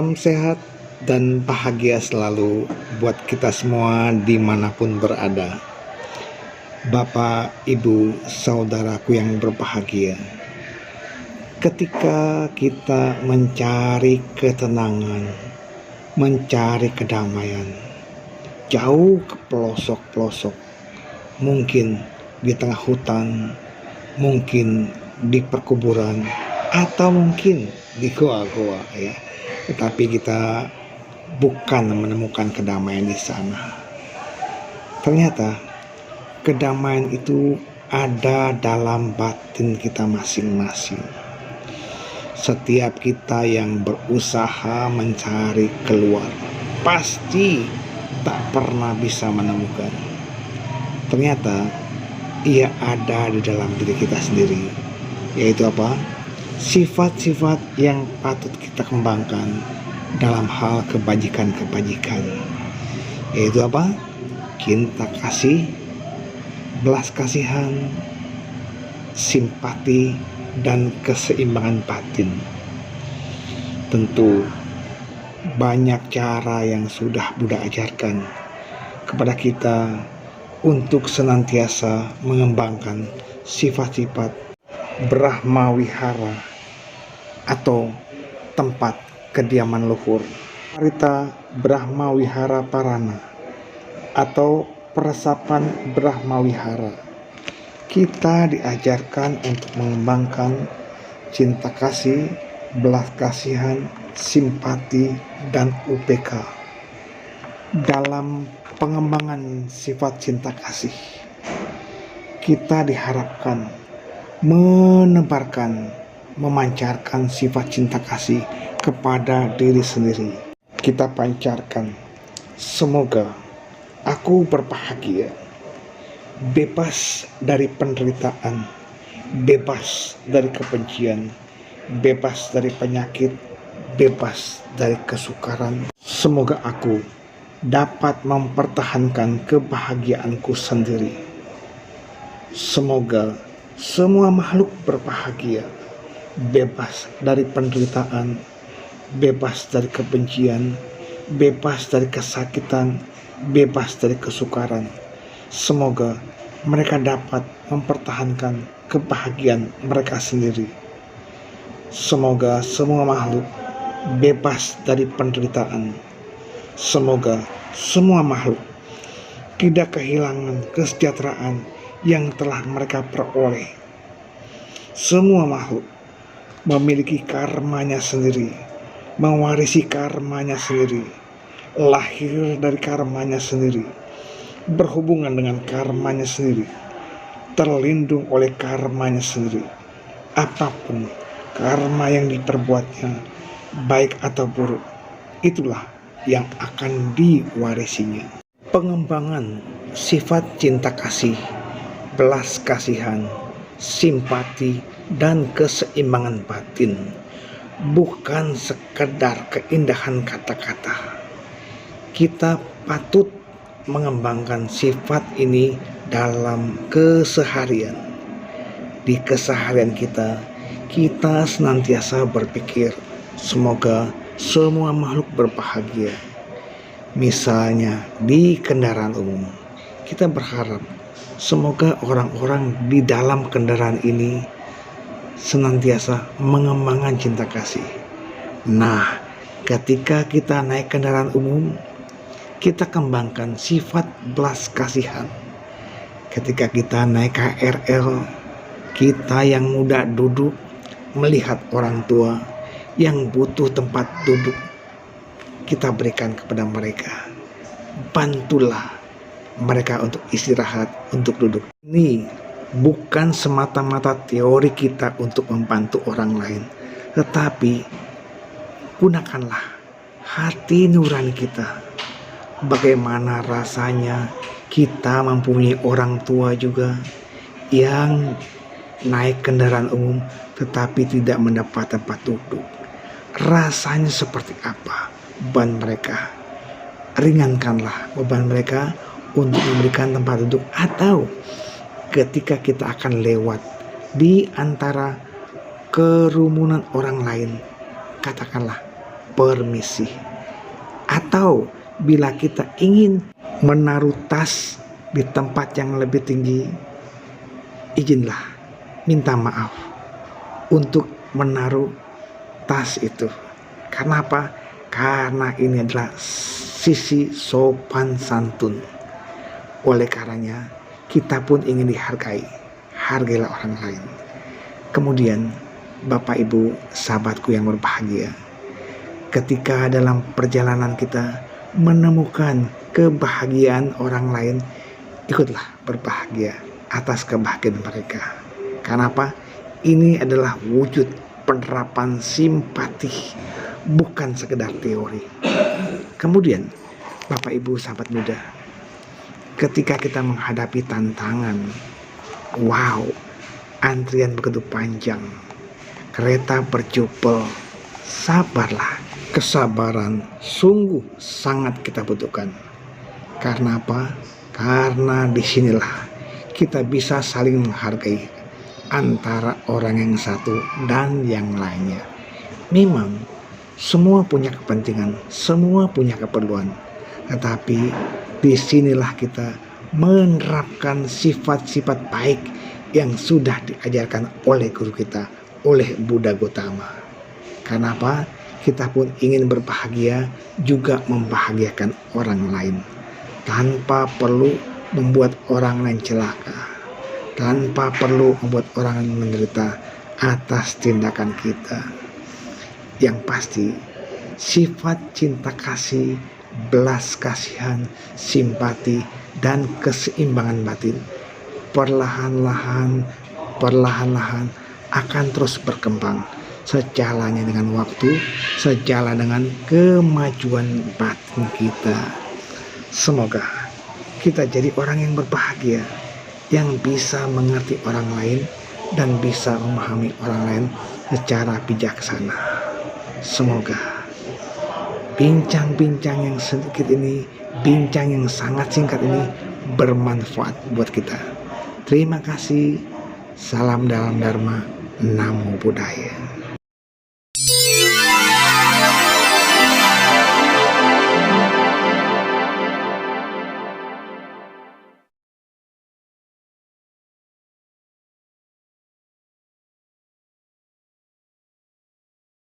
Salam sehat dan bahagia selalu buat kita semua dimanapun berada. Bapak, Ibu, saudaraku yang berbahagia, ketika kita mencari ketenangan, mencari kedamaian, jauh ke pelosok-pelosok, mungkin di tengah hutan, mungkin di perkuburan, atau mungkin di goa-goa ya. Tetapi kita bukan menemukan kedamaian di sana. Ternyata kedamaian itu ada dalam batin kita masing-masing. Setiap kita yang berusaha mencari keluar pasti tak pernah bisa menemukan. Ternyata ia ada di dalam diri kita sendiri. Yaitu apa? Sifat-sifat yang patut kita kembangkan dalam hal kebajikan-kebajikan. Yaitu apa? Cinta kasih, belas kasihan, simpati, dan keseimbangan batin. Tentu banyak cara yang sudah Buddha ajarkan kepada kita untuk senantiasa mengembangkan sifat-sifat Brahma Wihara atau tempat kediaman luhur, Parita Brahma Wihara Parana atau peresapan Brahma Wihara. Kita diajarkan untuk mengembangkan cinta kasih, belas kasihan, simpati, dan UPK. Dalam pengembangan sifat cinta kasih, kita diharapkan memancarkan sifat cinta kasih kepada diri sendiri. Kita pancarkan, semoga aku berbahagia, bebas dari penderitaan, bebas dari kebencian, bebas dari penyakit, bebas dari kesukaran. Semoga aku dapat mempertahankan kebahagiaanku sendiri. Semoga semua makhluk berbahagia, bebas dari penderitaan, bebas dari kebencian, bebas dari kesakitan, bebas dari kesukaran. Semoga mereka dapat mempertahankan kebahagiaan mereka sendiri. Semoga semua makhluk bebas dari penderitaan. Semoga semua makhluk tidak kehilangan kesejahteraan yang telah mereka peroleh. Semua makhluk memiliki karmanya sendiri, mewarisi karmanya sendiri, lahir dari karmanya sendiri, berhubungan dengan karmanya sendiri, terlindung oleh karmanya sendiri. Apapun karma yang diperbuatnya, baik atau buruk, itulah yang akan diwarisinya. Pengembangan sifat cinta kasih, belas kasihan, simpati, dan keseimbangan batin bukan sekedar keindahan kata-kata. Kita patut mengembangkan sifat ini dalam keseharian. Di keseharian kita senantiasa berpikir semoga semua makhluk berbahagia. Misalnya di kendaraan umum, kita berharap semoga orang-orang di dalam kendaraan ini senantiasa mengembangkan cinta kasih. Nah, ketika kita naik kendaraan umum, kita kembangkan sifat belas kasihan. Ketika kita naik KRL, kita yang muda duduk melihat orang tua yang butuh tempat duduk, kita berikan kepada mereka. Bantulah mereka untuk istirahat, untuk duduk. Ini bukan semata-mata teori kita untuk membantu orang lain, tetapi gunakanlah hati nurani kita. Bagaimana rasanya kita mempunyai orang tua juga yang naik kendaraan umum tetapi tidak mendapat tempat duduk. Rasanya seperti apa beban mereka? Ringankanlah beban mereka untuk memberikan tempat duduk. Atau ketika kita akan lewat di antara kerumunan orang lain, katakanlah, permisi. Atau bila kita ingin menaruh tas di tempat yang lebih tinggi, izinlah minta maaf untuk menaruh tas itu. Karena apa? Karena ini adalah sisi sopan santun. Oleh karenanya kita pun ingin dihargai. Hargailah orang lain. Kemudian Bapak Ibu sahabatku yang berbahagia, ketika dalam perjalanan kita menemukan kebahagiaan orang lain, ikutlah berbahagia atas kebahagiaan mereka. Karena apa? Ini adalah wujud penerapan simpati, bukan sekedar teori. Kemudian Bapak Ibu sahabat muda, ketika kita menghadapi tantangan, antrian begitu panjang, kereta berjubel, sabarlah. Kesabaran sungguh sangat kita butuhkan. Karena apa? Karena disinilah kita bisa saling menghargai antara orang yang satu dan yang lainnya. Memang semua punya kepentingan, semua punya keperluan, tetapi disinilah kita menerapkan sifat-sifat baik yang sudah diajarkan oleh guru kita, oleh Buddha Gautama. Kenapa? Kita pun ingin berbahagia, juga membahagiakan orang lain, tanpa perlu membuat orang lain celaka, tanpa perlu membuat orang lain menderita atas tindakan kita. Yang pasti, sifat cinta kasih, belas kasihan, simpati, dan keseimbangan batin perlahan-lahan akan terus berkembang, sejalannya dengan waktu, sejalan dengan kemajuan batin kita. Semoga kita jadi orang yang berbahagia, yang bisa mengerti orang lain dan bisa memahami orang lain secara bijaksana. Semoga bincang-bincang yang sedikit ini, bincang yang sangat singkat ini bermanfaat buat kita. Terima kasih. Salam dalam Dharma. Namo Buddhaya.